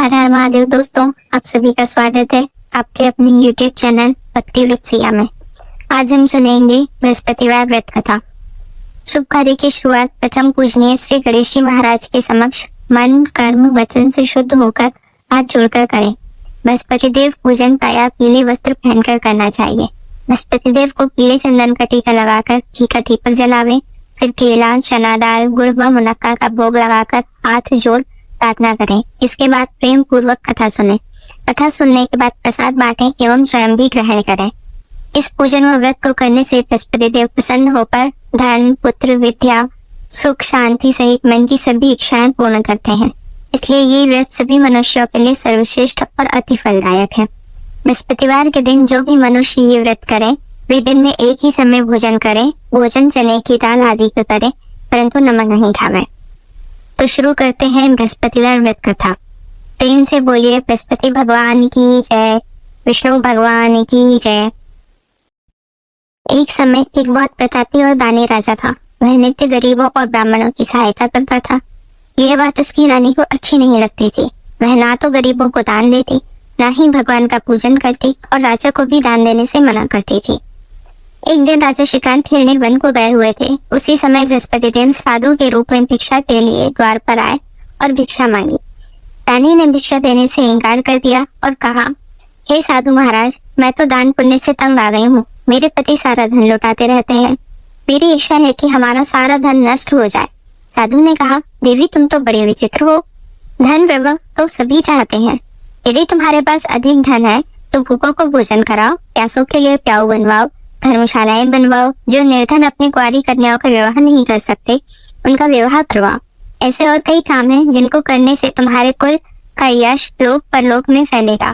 हर हर महादेव दोस्तों, आप सभी का स्वागत है आपके अपनी यूट्यूब चैनल भक्ति विद सिया में। आज हम सुनेंगे बृहस्पतिवार व्रत कथा। शुभ कार्य की शुरुआत प्रथम पूजनीय श्री गणेश जी महाराज के समक्ष मन कर्म वचन से शुद्ध होकर हाथ जोड़कर करें। बृहस्पति देव पूजन प्रायः पीले वस्त्र पहनकर करना चाहिए। बृहस्पति देव को पीले चंदन का टीका लगाकर घी का दीपक जलावे, फिर केला, चना दाल, गुड़ व मुनक्का का भोग लगाकर हाथ जोड़ प्रार्थना करें। इसके बाद प्रेम पूर्वक कथा सुने। कथा सुनने के बाद प्रसाद बांटें एवं स्वयं भी ग्रहण करें। इस पूजन व व्रत को करने से बृहस्पति देव प्रसन्न होकर धन, पुत्र, विद्या, सुख, शांति सहित मन की सभी इच्छाएं पूर्ण करते हैं। इसलिए ये व्रत सभी मनुष्यों के लिए सर्वश्रेष्ठ और अति फलदायक है। बृहस्पतिवार के दिन जो भी मनुष्य ये व्रत करें वे दिन में एक ही समय भोजन करें। भोजन चने की दाल आदि का करें, परंतु नमक नहीं खावें। तो शुरू करते हैं बृहस्पतिवार व्रत कथा। प्रेम से बोलिए बृहस्पति भगवान की जय, विष्णु भगवान की जय। एक समय एक बहुत प्रतापी और दानी राजा था। वह नित्य गरीबों और ब्राह्मणों की सहायता करता था। यह बात उसकी रानी को अच्छी नहीं लगती थी। वह ना तो गरीबों को दान देती, ना ही भगवान का पूजन करती और राजा को भी दान देने से मना करती थी। एक दिन राजा शिकार खेलने वन को गए हुए थे। उसी समय बृहस्पति देव साधु के रूप में भिक्षा के लिए द्वार पर आए और भिक्षा मांगी। रानी ने भिक्षा देने से इनकार कर दिया और कहा, हे साधु महाराज, मैं तो दान पुण्य से तंग आ गई हूँ। मेरे पति सारा धन लुटाते रहते हैं। मेरी इच्छा है कि हमारा सारा धन नष्ट हो जाए। साधु ने कहा, देवी तुम तो बड़ी विचित्र हो। धन वैभव तो सभी चाहते हैं। यदि तुम्हारे पास अधिक धन है तो भूखों को भोजन कराओ, प्यासों के लिए प्याऊ बनवाओ, धर्मशालाएं बनवाओ। जो निर्धन अपनी कुंवारी कन्याओं का विवाह नहीं कर सकते उनका विवाह करवाओ। ऐसे और कई काम हैं जिनको करने से तुम्हारे कुल का यश लोक परलोक में फैलेगा।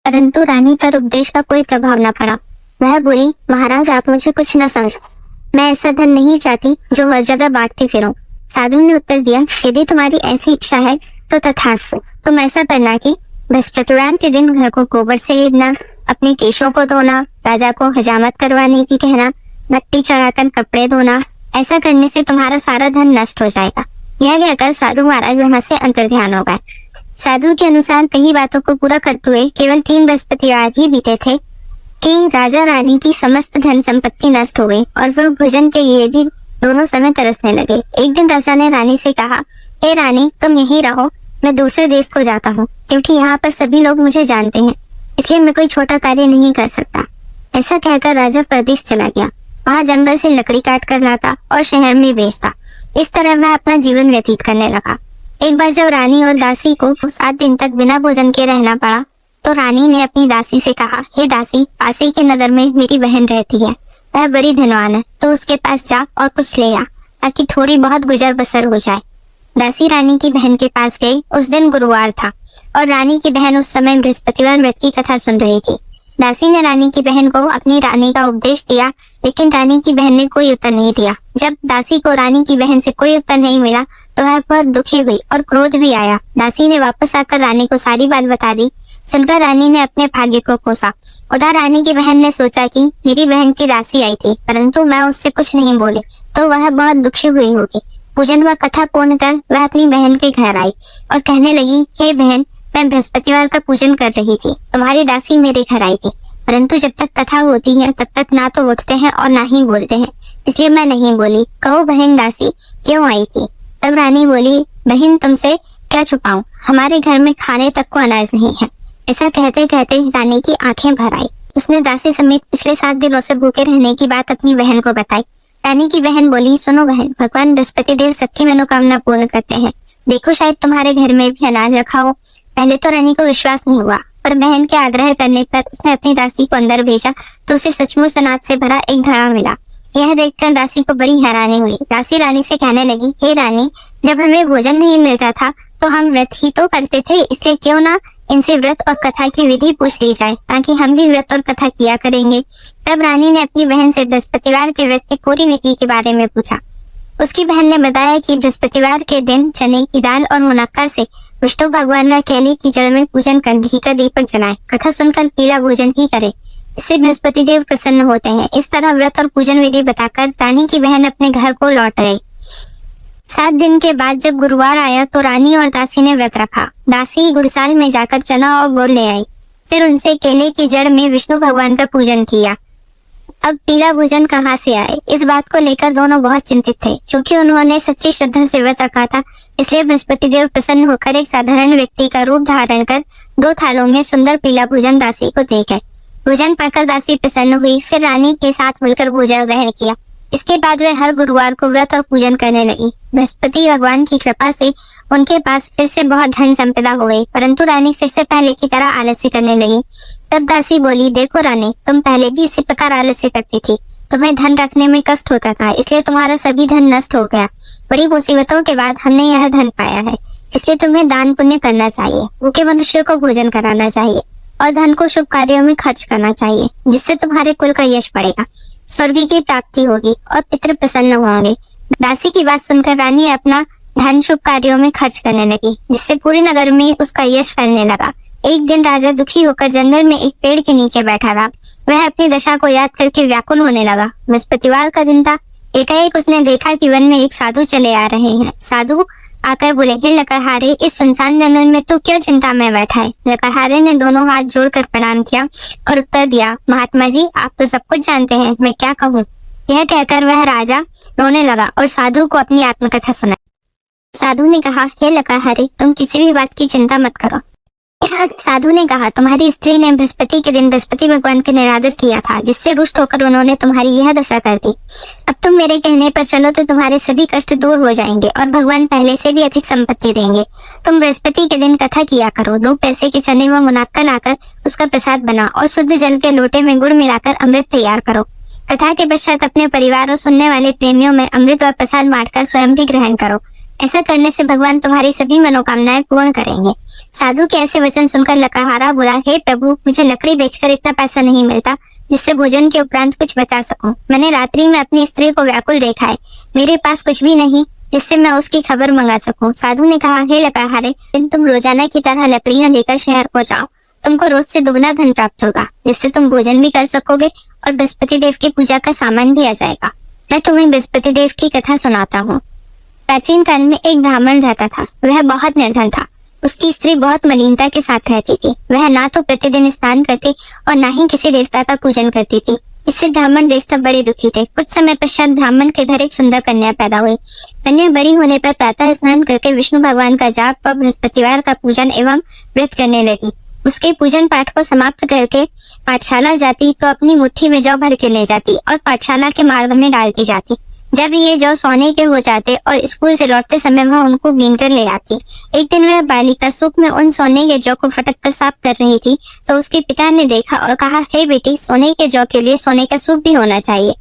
परंतु रानी पर उपदेश का कोई प्रभाव न पड़ा। वह बोली, महाराज आप मुझे कुछ न समझ, मैं ऐसा धन नहीं चाहती जो हर जगह बांटती फिरूं। साधु ने उत्तर दिया, यदि तुम्हारी ऐसी इच्छा है तो तथास्तु। तुम ऐसा करना कि बृहस्पतिवार के दिन घर को गोबर से लीपना, अपने केशों को धोना, राजा को हजामत करवाने की कहना, मिट्टी चढ़ाकर कपड़े धोना। ऐसा करने से तुम्हारा सारा धन नष्ट हो जाएगा। यह कहकर साधु महाराज वहां से अंतर्ध्यान हो गए। साधु के अनुसार कई बातों को पूरा करते हुए केवल 3 बृहस्पतिवार ही बीते थे कि राजा रानी की समस्त धन संपत्ति नष्ट हो गई और वह भोजन के लिए भी दोनों समय तरसने लगे। एक दिन राजा ने रानी से कहा, हे रानी, तुम यहीं रहो, मैं दूसरे देश को जाता हूँ, क्योंकि यहाँ पर सभी लोग मुझे जानते हैं, इसलिए मैं कोई छोटा कार्य नहीं कर सकता। ऐसा कहकर राजा परदेश चला गया। वहाँ जंगल से लकड़ी काट कर लाता और शहर में बेचता। इस तरह वह अपना जीवन व्यतीत करने लगा। एक बार जब रानी और दासी को 7 दिन तक बिना भोजन के रहना पड़ा तो रानी ने अपनी दासी से कहा, हे दासी, पास ही के नगर में मेरी बहन रहती है, वह बड़ी धनवान है, तो उसके पास जा और कुछ ले आ, ताकि थोड़ी बहुत गुजर बसर हो जाए। दासी रानी की बहन के पास गई। उस दिन गुरुवार था और रानी की बहन उस समय बृहस्पतिवार व्रत की कथा सुन रही थी। दासी ने रानी की बहन को अपनी रानी का उपदेश दिया, लेकिन रानी की बहन ने कोई उत्तर नहीं दिया। जब दासी को रानी की बहन से कोई उत्तर नहीं मिला तो वह बहुत दुखी हुई और क्रोध भी आया। दासी ने वापस आकर रानी को सारी बात बता दी। सुनकर रानी ने अपने भाग्य को कोसा। उधर रानी की बहन ने सोचा कि मेरी बहन की दासी आई थी, परंतु मैं उससे कुछ नहीं बोली तो वह बहुत दुखी हुई होगी। पूजन व कथा पूर्ण कर वह अपनी बहन के घर आई और कहने लगी, हे बहन, मैं बृहस्पतिवार का पूजन कर रही थी, तुम्हारी दासी मेरे घर आई थी, परंतु जब तक कथा होती है तब तक ना तो उठते हैं और ना ही बोलते हैं, इसलिए मैं नहीं बोली। कहो बहन, दासी क्यों आई थी? तब रानी बोली, बहन तुमसे क्या छुपाऊं, हमारे घर में खाने तक को अनाज नहीं है। ऐसा कहते कहते रानी की आंखें भर आई। उसने दासी समेत पिछले 7 दिनों से भूखे रहने की बात अपनी बहन को बताई। रानी की बहन बोली, सुनो बहन, भगवान बृहस्पति देव सबकी मनोकामना पूर्ण करते हैं। देखो शायद तुम्हारे घर में भी अनाज रखा हो। पहले तो रानी को विश्वास नहीं हुआ, पर बहन के आग्रह करने पर उसने अपनी दासी को अंदर भेजा तो उसे सचमुच अनाज से भरा एक घड़ा मिला। यह देखकर दासी को बड़ी हैरानी हुई। दासी रानी से कहने लगी, हे रानी, जब हमें भोजन नहीं मिलता था तो हम व्रत ही तो करते थे, इसलिए क्यों ना इनसे व्रत और कथा की विधि पूछ ली जाए, ताकि हम भी व्रत और कथा किया करेंगे। तब रानी ने अपनी बहन से बृहस्पतिवार के व्रत की पूरी विधि के बारे में पूछा। उसकी बहन ने बताया कि बृहस्पतिवार के दिन चने की दाल और मुनक्का से विष्णु भगवान का केले की जड़ में पूजन कर घी का दीपक जलाए, कथा सुनकर पीला भोजन ही करे, इससे बृहस्पति देव प्रसन्न होते हैं। इस तरह व्रत और पूजन विधि बताकर रानी की बहन अपने घर को लौट गई। 7 दिन के बाद जब गुरुवार आया तो रानी और दासी ने व्रत रखा। दासी घुड़साल में जाकर चना और गुड़ ले आई, फिर उनसे केले की जड़ में विष्णु भगवान का पूजन किया। अब पीला भोजन कहाँ से आए, इस बात को लेकर दोनों बहुत चिंतित थे। क्योंकि उन्होंने सच्ची श्रद्धा से व्रत रखा था, इसलिए बृहस्पति देव प्रसन्न होकर एक साधारण व्यक्ति का रूप धारण कर 2 थालों में सुंदर पीला भोजन दासी को दे गए। भोजन पाकर दासी प्रसन्न हुई, फिर रानी के साथ मिलकर भोजन ग्रहण किया। इसके बाद वे हर गुरुवार को व्रत और पूजन करने लगी। बृहस्पति भगवान की कृपा से उनके पास फिर से बहुत धन संपदा हो गई, परंतु रानी फिर से पहले की तरह आलस्य करने लगी। तब दासी बोली, देखो रानी, तुम पहले भी इसी प्रकार आलस्य करती थी। तुम्हें धन रखने में कष्ट होता था, इसलिए तुम्हारा सभी धन नष्ट हो गया। बड़ी मुसीबतों के बाद हमने यह धन पाया है, इसलिए तुम्हें दान पुण्य करना चाहिए, भूखे मनुष्यों को भोजन कराना चाहिए और धन को शुभ कार्यों में खर्च करना चाहिए, जिससे तुम्हारे कुल का यश बढ़ेगा, स्वर्ग की प्राप्ति होगी और पितृ प्रसन्न होंगे। दासी की बात सुनकर रानी अपना धन शुभ कार्यों में खर्च करने लगी, जिससे पूरे नगर में उसका यश फैलने लगा। एक दिन राजा दुखी होकर जंगल में एक पेड़ के नीचे बैठा था। वह अपनी दशा को याद करके व्याकुल होने लगा। बृहस्पतिवार का दिन था। एकाएक उसने देखा कि वन में एक साधु चले आ रहे हैं। साधु आकर बोले, हे लकड़हारे, इस सुनसान जंगल में तू क्यों चिंता में बैठा है? लकड़हारे ने दोनों हाथ जोड़कर प्रणाम किया और उत्तर दिया, महात्मा जी, आप तो सब कुछ जानते हैं, मैं क्या कहूँ। यह कहकर वह राजा रोने लगा और साधु को अपनी आत्मकथा सुनाई। साधु ने कहा, हे लकड़हारे, तुम किसी भी बात की चिंता मत करो। साधु ने कहा, तुम्हारी स्त्री ने बृहस्पति के दिन बृहस्पति भगवान का निरादर किया था, जिससे रुष्ट होकर उन्होंने तुम्हारी यह दशा कर दी। अब तुम मेरे कहने पर चलो तो तुम्हारे सभी कष्ट दूर हो जाएंगे और भगवान पहले से भी अधिक संपत्ति देंगे। तुम बृहस्पति के दिन कथा किया करो, 2 पैसे के चने व मुनाक्का लाकर उसका प्रसाद बना और शुद्ध जल के लोटे में गुड़ मिलाकर अमृत तैयार करो। कथा के पश्चात अपने परिवार और सुनने वाले प्रेमियों में अमृत और प्रसाद बांटकर स्वयं भी ग्रहण करो। ऐसा करने से भगवान तुम्हारी सभी मनोकामनाएं पूर्ण करेंगे। साधु के ऐसे वचन सुनकर लकड़हारा बोला, हे प्रभु, मुझे लकड़ी बेचकर इतना पैसा नहीं मिलता जिससे भोजन के उपरांत कुछ बचा सकूं। मैंने रात्रि में अपनी स्त्री को व्याकुल देखा है, मेरे पास कुछ भी नहीं जिससे मैं उसकी खबर मंगा सकूं। साधु ने कहा, हे लकड़हारे, तुम रोजाना की तरह लकड़ियां लेकर शहर को जाओ, तुमको रोज से दुगना धन प्राप्त होगा, जिससे तुम भोजन भी कर सकोगे और बृहस्पति देव की पूजा का सामान भी आ जाएगा। मैं तुम्हें बृहस्पति देव की कथा सुनाता हूँ। प्राचीन काल में एक ब्राह्मण रहता था। वह बहुत निर्धन था। उसकी स्त्री बहुत मलिनता के साथ रहती थी। वह ना तो प्रतिदिन स्नान करती और ना ही किसी देवता का पूजन करती थी। इससे ब्राह्मण देवता बड़े दुखी थे। कुछ समय पश्चात ब्राह्मण के घर एक सुंदर कन्या पैदा हुई। कन्या बड़ी होने पर प्रातः स्नान करके विष्णु भगवान का जाप और बृहस्पतिवार का पूजन एवं व्रत करने लगी। उसके पूजन पाठ को समाप्त करके पाठशाला जाती तो अपनी मुट्ठी में जौ भर के ले जाती और पाठशाला के मार्ग में डालती जाती। जब ये जौ सोने के हो जाते और स्कूल से लौटते समय वह उनको बीन कर ले आती। एक दिन वह बालिका सुख में उन सोने के जौ को फटक कर साफ कर रही थी तो उसके पिता ने देखा और कहा, हे बेटी, सोने के जौ के लिए सोने का सूप भी होना चाहिए।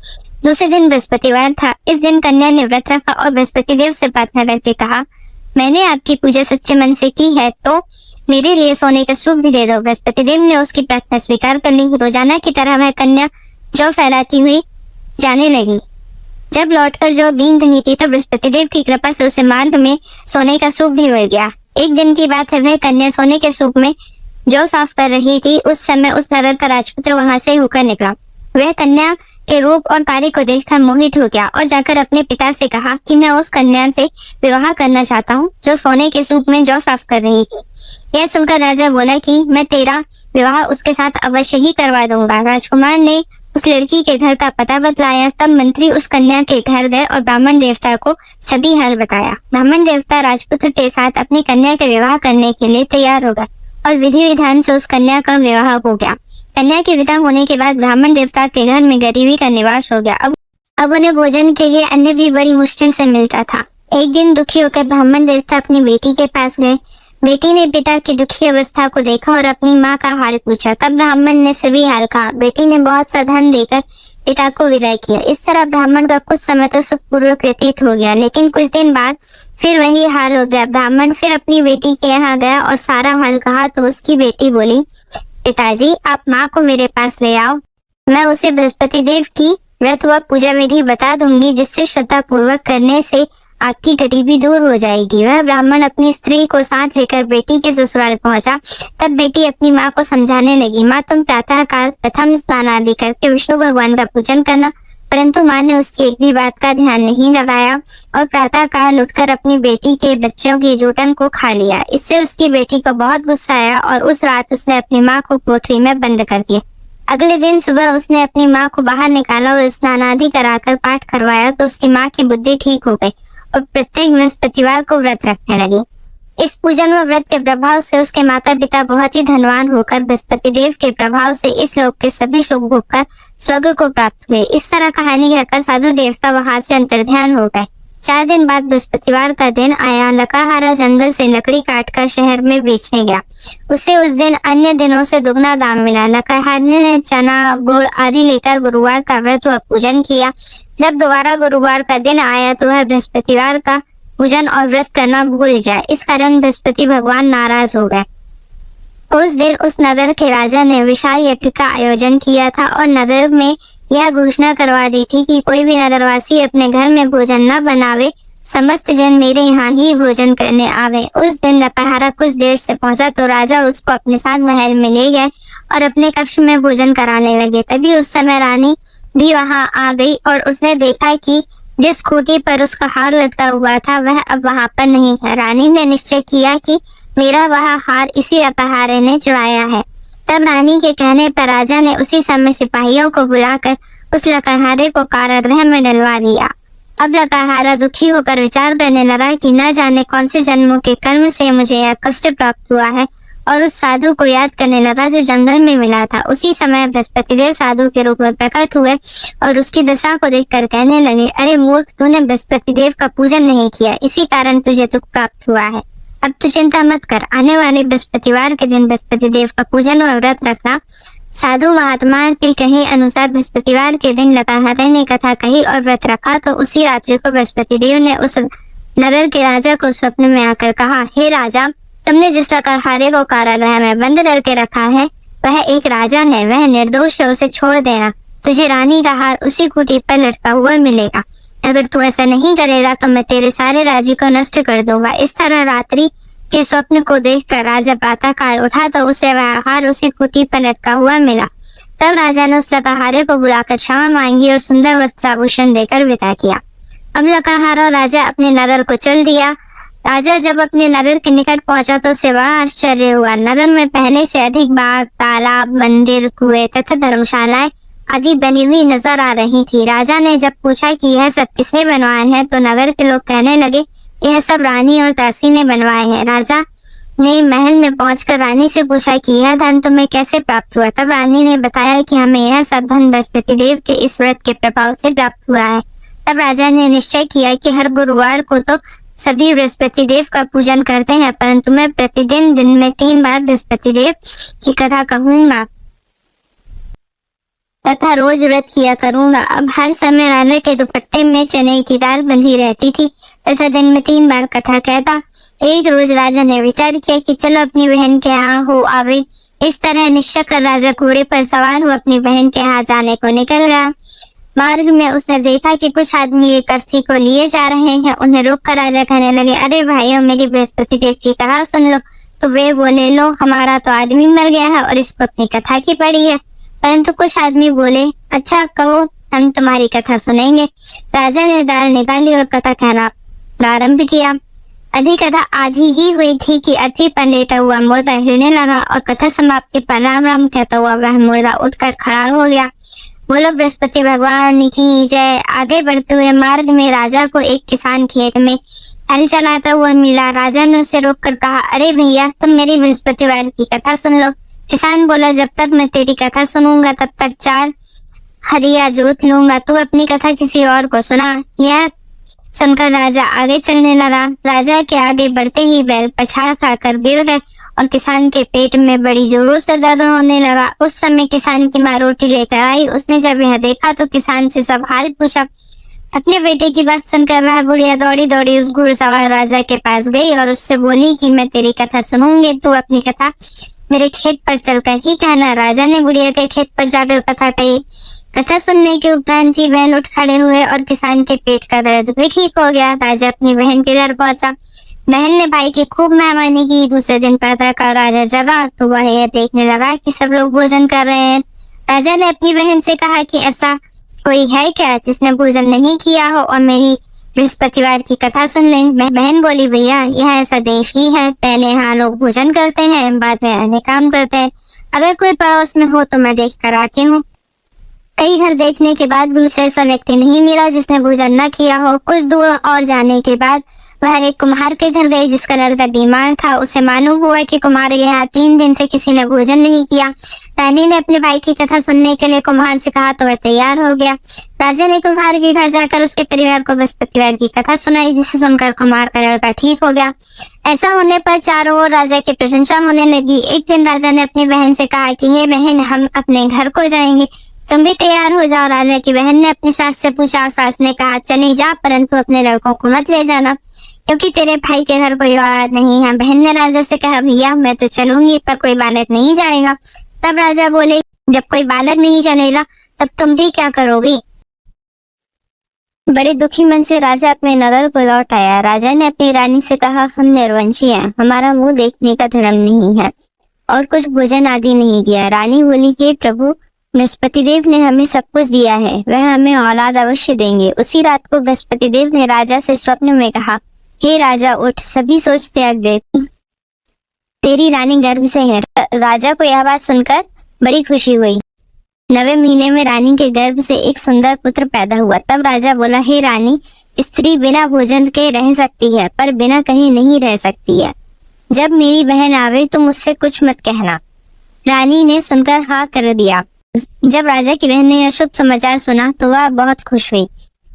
दूसरे दिन बृहस्पतिवार था। इस दिन कन्या ने व्रत रखा और बृहस्पति देव से प्रार्थना करके कहा, मैंने आपकी पूजा सच्चे मन से की है तो मेरे लिए सोने का सूप भी दे दो। बृहस्पति देव ने उसकी प्रार्थना स्वीकार कर ली। रोजाना की तरह वह कन्या जौ फैलाती हुई जाने लगी। जब लौटकर जो बीन रही थी तो बृहस्पति देव की कृपा से उसे मार्ग में सोने का सूप भी मिल गया। एक दिन की बात है, वह कन्या सोने के सूप में जौ साफ कर रही थी। उस समय उस नगर का राजपुत्र वहां से होकर निकला। वह कन्या के रूप और कार्य को देखकर मोहित हो गया और जाकर अपने पिता से कहा कि मैं उस कन्या से विवाह करना चाहता हूँ जो सोने के सूप में जौ साफ कर रही थी। यह सुनकर राजा बोला कि मैं तेरा विवाह उसके साथ अवश्य ही करवा दूंगा। राजकुमार ने उस लड़की के घर का पता बतलाया। तब मंत्री उस कन्या के घर गए और ब्राह्मण देवता को सभी हाल बताया। ब्राह्मण देवता राजपुत्र के साथ अपनी कन्या का विवाह करने के लिए तैयार हो गए और विधि विधान से उस कन्या का विवाह हो गया। कन्या के विदा होने के बाद ब्राह्मण देवता के घर में गरीबी का निवास हो गया। अब उन्हें भोजन के लिए अन्न भी बड़ी मुश्किल से मिलता था। एक दिन दुखी होकर ब्राह्मण देवता अपनी बेटी के पास गए। बेटी ने पिता की दुखी अवस्था को देखा और अपनी माँ का हाल पूछा। तब ब्राह्मण ने सभी हाल कहा। बेटी ने बहुत सा धन देकर पिता को विदाई किया। इस तरह ब्राह्मण का कुछ समय तो सुखपूर्वक व्यतीत हो गया, लेकिन कुछ दिन बाद फिर वही हाल हो गया। ब्राह्मण फिर अपनी बेटी के यहाँ गया और सारा हाल कहा तो उसकी बेटी बोली, पिताजी, आप माँ को मेरे पास ले आओ, मैं उसे बृहस्पति देव की व्रत व पूजा विधि बता दूंगी, जिससे श्रद्धा पूर्वक करने से आपकी गरीबी दूर हो जाएगी। वह ब्राह्मण अपनी स्त्री को साथ लेकर बेटी के ससुराल पहुंचा। तब बेटी अपनी माँ को समझाने लगी, माँ, तुम प्रातः काल प्रथम स्नान आदि करके विष्णु भगवान का पूजन करना, परंतु माँ ने उसकी एक भी बात का ध्यान नहीं लगाया और प्रातःकाल उठकर अपनी बेटी के बच्चों की जूठन को खा लिया। इससे उसकी बेटी को बहुत गुस्सा आया और उस रात उसने अपनी माँ को कोठरी में बंद कर दिया। अगले दिन सुबह उसने अपनी माँ को बाहर निकाला और स्नान आदि कराकर पाठ करवाया तो उसकी माँ की बुद्धि ठीक हो गई और प्रत्येक बृहस्पतिवार को व्रत रखने लगी। इस पूजन व व्रत के प्रभाव से उसके माता पिता बहुत ही धनवान होकर बृहस्पति देव के प्रभाव से इस लोक के सभी सुख भोगकर स्वर्ग को प्राप्त हुए। इस तरह कहानी कहकर साधु देवता वहां से अंतर्ध्यान हो गए। 4 दिन बाद बृहस्पतिवार का दिन आया। लकाहारा जंगल से लकड़ी काटकर शहर में बेचने गया। उसे उस दिन अन्य दिनों से दुगना दाम मिला। लकाहारने ने चना गुड़ आदि लेकर गुरुवार का व्रत व पूजन किया। जब दोबारा गुरुवार का दिन आया तो वह बृहस्पतिवार का पूजन और व्रत करना भूल जाए। इस कारण बृहस्पति भगवान नाराज हो गए। उस दिन उस नगर के राजा ने विशाल यज्ञ का आयोजन किया था और नगर में यह घोषणा करवा दी थी कि कोई भी नगरवासी अपने घर में भोजन न बनावे, समस्त जन मेरे यहाँ ही भोजन करने आवे। उस दिन लकाहारा कुछ देर से पहुंचा तो राजा उसको अपने साथ महल में ले गए और अपने कक्ष में भोजन कराने लगे। तभी उस समय रानी भी वहां आ गई और उसने देखा कि जिस खूंटी पर उसका हार लटका हुआ था वह अब वहां पर नहीं है। रानी ने निश्चय किया कि मेरा वह हार इसी लकाहारे ने चुराया है। तब रानी के कहने पर राजा ने उसी समय सिपाहियों को बुलाकर उस लकाहारे को कारागृह में डलवा दिया। अब लकाहारा दुखी होकर विचार करने लगा कि न जाने कौन से जन्मों के कर्म से मुझे यह कष्ट प्राप्त हुआ है और उस साधु को याद करने लगा जो जंगल में मिला था। उसी समय बृहस्पति देव साधु के रूप में प्रकट हुए और उसकी दशा को देखकर कहने लगे, अरे मूर्ख, तूने बृहस्पति देव का पूजन नहीं किया, इसी कारण तुझे दुख प्राप्त हुआ है। अब तू चिंता मत कर, आने वाले बृहस्पतिवार के दिन बृहस्पति देव का पूजन और व्रत रखना। साधु महात्मा के कहे अनुसार बृहस्पतिवार के दिन लकाहारे ने कथा कही और व्रत रखा तो उसी रात्रि को बृहस्पति देव ने उस नगर के राजा को स्वप्न में आकर कहा, हे राजा, तुमने जिस लकाहारे को कारागृह में बंद करके रखा है वह एक राजा है, वह निर्दोष है, उसे छोड़ देना। तुझे रानी का हार उसी खूंटी पर लटका हुआ मिलेगा। अगर तू ऐसा नहीं करेगा तो मैं तेरे सारे राज्य को नष्ट कर दूंगा। इस तरह रात्रि के स्वप्न को देखकर राजा प्रातःकाल उठा तो उसे वह हार उसी खूंटी पर लटका हुआ मिला। तब राजा ने उस लकाहारे को बुलाकर क्षमा मांगी और सुंदर वस्त्राभूषण देकर विदा किया। अब लकाहारा राजा अपने नगर को चल दिया। राजा जब अपने नगर के निकट पहुंचा तो उसे बड़ा आश्चर्य हुआ। नगर में पहले से अधिक बाग, तालाब, मंदिर, कुएं तथा धर्मशालाएं आदि बनी हुई नजर आ रही थी। राजा ने जब पूछा कि यह सब किसने बनवाए हैं तो नगर के लोग कहने लगे, यह सब रानी और दासी ने बनवाए हैं। राजा ने महल में पहुंचकर रानी से पूछा कि यह धन तुम्हें कैसे प्राप्त हुआ। तब रानी ने बताया कि हमें यह सब धन बृहस्पति देव के इस व्रत के प्रभाव से प्राप्त हुआ है। तब राजा ने निश्चय किया कि हर गुरुवार को तो सभी बृहस्पति देव का पूजन करते हैं, परंतु मैं प्रतिदिन दिन में 3 बार बृहस्पति देव की कथा कहूंगा तथा रोज व्रत किया करूंगा। अब हर समय राजा के दुपट्टे में चने की दाल बंधी रहती थी तथा दिन में 3 बार कथा कहता। एक रोज राजा ने विचार किया कि चलो अपनी बहन के यहाँ हो आवे। इस तरह निश्चय कर राजा घोड़े पर सवार हो अपनी बहन के यहाँ जाने को निकल गया। मार्ग में उसने देखा कि कुछ आदमी एक अर्थी को लिए जा रहे हैं। उन्हें रोककर राजा कहने लगे, अरे भाइयों, मेरी बृहस्पति देव की कथा सुन लो। तो वे बोले, लो, हमारा तो आदमी मर गया है और इसको अपनी कथा की पड़ी है। परंतु कुछ आदमी बोले, अच्छा कहो, हम तुम्हारी कथा सुनेंगे। राजा ने दाल निकाली और कथा कहना प्रारंभ किया। अभी कथा आधी ही हुई थी कि अर्थी पर लेटा हुआ मुर्दा हिलने लगा और कथा समाप्ति पर राम राम कहता हुआ वह मुर्दा उठकर खड़ा हो गया। बोलो बृहस्पति भगवान की जय। आगे बढ़ते हुए मार्ग में राजा को एक किसान खेत में हल चलाता हुआ मिला। राजा ने उसे रोककर कहा, अरे भैया, तुम मेरी बृहस्पतिवार की कथा सुन लो। किसान बोला, जब तक मैं तेरी कथा सुनूंगा तब तक 4 हरिया जोत लूंगा। तू अपनी कथा किसी और को सुना। यह सुनकर राजा आगे चलने लगा। राजा के आगे बढ़ते ही बैल पछाड़ खाकर गिर गए और किसान के पेट में बड़ी जोरों से दर्द होने लगा। उस समय किसान की माँ रोटी लेकर आई। उसने जब यह देखा तो किसान से सब हाल पूछा। अपने बेटे की बात सुनकर वह बुढ़िया दौड़ी दौड़ी उस घुड़सवार राजा के पास गई और उससे बोली कि मैं तेरी कथा सुनूंगी, तू अपनी कथा मेरे खेत पर चलकर ही कहना। राजा ने बुढ़िया के खेत पर जाकर कथा कही। कथा सुनने के उपरांत ही बैल उठ खड़े हुए और किसान के पेट का दर्द भी ठीक हो गया। राजा अपनी बहन के घर पहुंचा। बहन ने भाई की खूब मेहमानी की। दूसरे दिन प्रातःकाल राजा जगा तो वह यह देखने लगा कि सब लोग भोजन कर रहे हैं। राजा ने अपनी बहन से कहा कि ऐसा कोई है क्या जिसने भोजन नहीं किया हो और मेरी बृहस्पतिवार की कथा सुन ले? बहन बोली, भैया यह ऐसा देश ही है, पहले यहाँ लोग भोजन करते हैं, बाद में अन्य काम करते हैं। अगर कोई पड़ोस में हो तो मैं देख कर आती हूँ। कई घर देखने के बाद भी उसे ऐसा व्यक्ति नहीं मिला जिसने भोजन न किया हो। कुछ दूर और जाने के बाद वह एक कुम्हार के घर गई जिसका लड़का बीमार था। उसे मालूम हुआ कि कुम्हार के यहाँ 3 दिन से किसी ने भोजन नहीं किया। रानी ने अपने भाई की कथा सुनने के लिए कुम्हार से कहा तो वह तैयार हो गया। राजा ने कुम्हार के घर जाकर उसके परिवार को बृहस्पतिवार की कथा सुनाई, जिसे सुनकर कुम्हार का लड़का ठीक हो गया। ऐसा होने पर चारों ओर राजा की प्रशंसा होने लगी। एक दिन राजा ने अपनी बहन से कहा कि हे बहन, हम अपने घर को जाएंगे, तुम भी तैयार हो जाओ। राजा की बहन ने अपनी सास से पूछा। सास ने कहा, चली जा, परंतु अपने लड़कों को मत ले जाना, क्योंकि तेरे भाई के घर कोई औलाद नहीं है। बहन ने राजा से कहा, भैया मैं तो चलूंगी, पर कोई बालक नहीं जाएगा। तब राजा बोले, जब कोई बालक नहीं चलेगा तब तुम भी क्या करोगी? बड़े दुखी मन से राजा अपने नगर को लौट आया। राजा ने अपनी रानी से कहा, हम निर्वंशी हैं, हमारा मुंह देखने का धर्म नहीं है और कुछ भोजन आदि नहीं किया। रानी बोली, हे प्रभु, बृहस्पति देव ने हमें सब कुछ दिया है, वह हमें औलाद अवश्य देंगे। उसी रात को बृहस्पति देव ने राजा से स्वप्न में कहा, हे राजा, उठ, सभी सोच त्याग दे, तेरी रानी गर्भ से है। राजा को यह बात सुनकर बड़ी खुशी हुई। 9वें महीने में रानी के गर्भ से एक सुंदर पुत्र पैदा हुआ। तब राजा बोला, हे रानी, स्त्री बिना भोजन के रह सकती है, पर बिना कहीं नहीं रह सकती है। जब मेरी बहन आवे तो मुझसे कुछ मत कहना। रानी ने सुनकर हाँ कर दिया। जब राजा की बहन ने यह शुभ समाचार सुना तो वह बहुत खुश हुई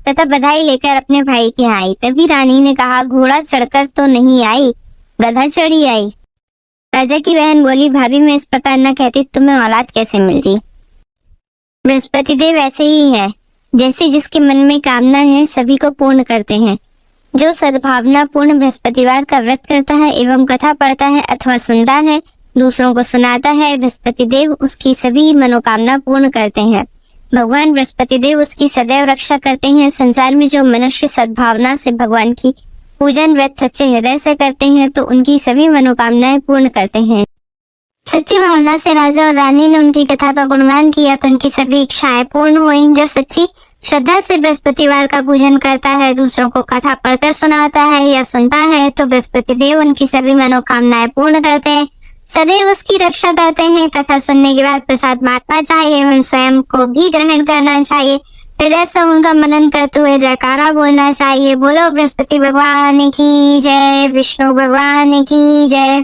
तथा बधाई लेकर अपने भाई के यहाँ आई। तभी रानी ने कहा, घोड़ा चढ़कर तो नहीं आई, गधा चढ़ी आई। राजा की बहन बोली, भाभी मैं इस प्रकार न कहती, तुम्हें औलाद कैसे मिलती? बृहस्पति देव ऐसे ही है, जैसे जिसके मन में कामना है सभी को पूर्ण करते हैं। जो सद्भावना पूर्ण बृहस्पतिवार का व्रत करता है एवं कथा पढ़ता है अथवा सुनता है, दूसरों को सुनाता है, बृहस्पति देव उसकी सभी मनोकामना पूर्ण करते हैं। भगवान बृहस्पति देव उसकी सदैव रक्षा करते हैं। संसार में जो मनुष्य सद्भावना से भगवान की पूजन व्रत सच्चे हृदय से करते हैं तो उनकी सभी मनोकामनाएं पूर्ण करते हैं। सच्ची भावना से राजा और रानी ने उनकी कथा का गुणगान किया तो उनकी सभी इच्छाएं पूर्ण हुई। जो सच्ची श्रद्धा से बृहस्पतिवार का पूजन करता है, दूसरों को कथा पढ़कर सुनाता है या सुनता है, तो बृहस्पति देव उनकी सभी मनोकामनाएं पूर्ण करते हैं, सदैव उसकी रक्षा करते हैं। कथा सुनने के बाद प्रसाद बांटना चाहिए एवं स्वयं को भी ग्रहण करना चाहिए। हृदय से उनका मनन करते हुए जयकारा बोलना चाहिए। बोलो बृहस्पति भगवान की जय, विष्णु भगवान की जय।